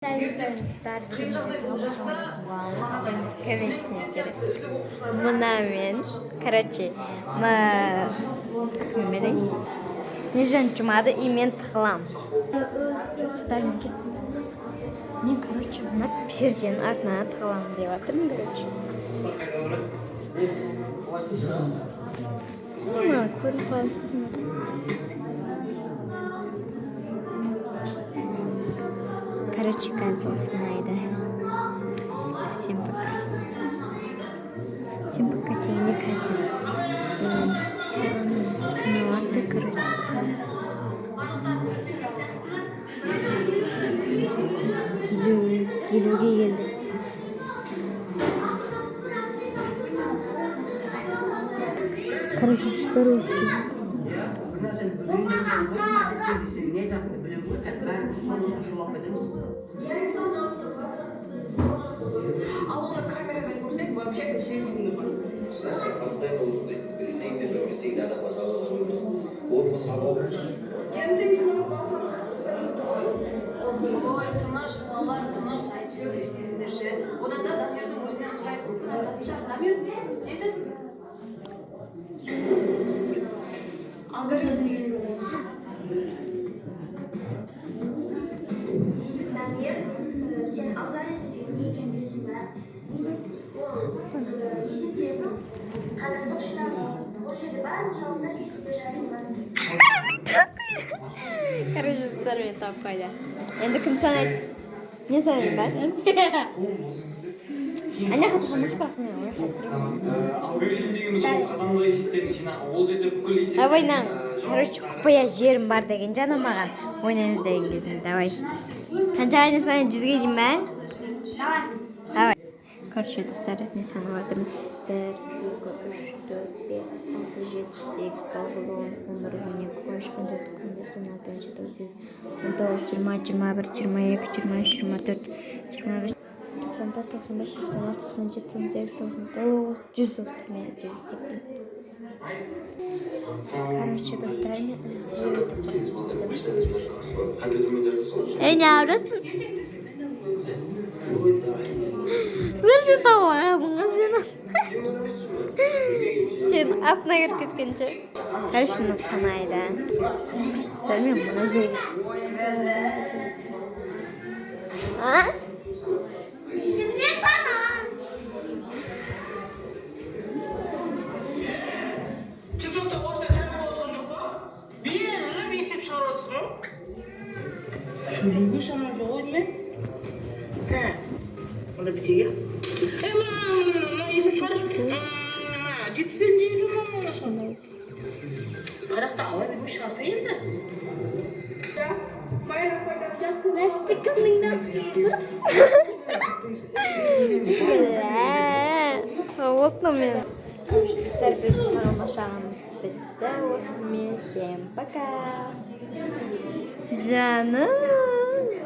Стар мынамен короче межен жұмады и мен тығылам старым кеттім мен короче мына перденің артына тығыламын деп жатырмын короче көрініп қалады. Короче, казалось, найда. Всем пока. Всем пока, тебе не кажется. Синоватый, короче. Елуге келді. Короче, история учить. А оны камерамен көрсек вообще жесінді бар. Сен постоянно осындайсың, білсең де білмесең де адамға жалғыз өмірсің. Орны сабау үшін. Ой, тыныш, балалар тыныш, әйтеуір естесіңдерші. Одан да Дамирдің өзінен сұрайып айтатын шығар. Дамир, не айтасың? Алгоритм дегеніміз не? Дамир, сен алгоритм не екенін білесің бе? Ол есептеудің қадамдық жинағы. Ол жерде барлық жауаптар кестеге жазылған. Короче, старый этап қайда. Енді кім санайды? Не санайды, ба? Ана қатырғаныш бірақ мен ой қатырғанмын. Алгоритм дегеніміз ол қадамдық есептердің жинағы. Ол жерде бүкіл есеп. Давайнан, короче, құпия жерім бар деген жана маған. Ойнаймыз деген кезінде, давай. Қанша айны санайды, 100-ге дейін бе? Давай. Короче, достар, мен санап жатырмын. 1, 2, 3, 4, 5, 6, 7, 8, 9, 10, 11, 12, 13, 14, 15, 16, 17, 18, 19, 20, 21, 22, 23, 24, 25, 96, 97, 98, 99, 100 достар, мен іздеуге кеттім. Короче, достар, мен іздеуге кеттім. Ей, не ауырасың? Бірде тауағасың сені. Сен астына кіріп кеткенше. Короче, санайды. Достар, мен мұны жерге. А? Şimdi sana. TikTok'ta boşta tanım olsun yok mu? Bir yerine bir isim çağırıyorsun mu? Söyleyeyim sana cevap ne? He. O da bitiyor. İsim çağırır. Cidden sonra. Karakter alabilmiş şansı yerine. Нашты кімнің насыйды? Отно мен. Достар, біздің сағалмашағымыз бітті. Осымен всем пока. Жаным.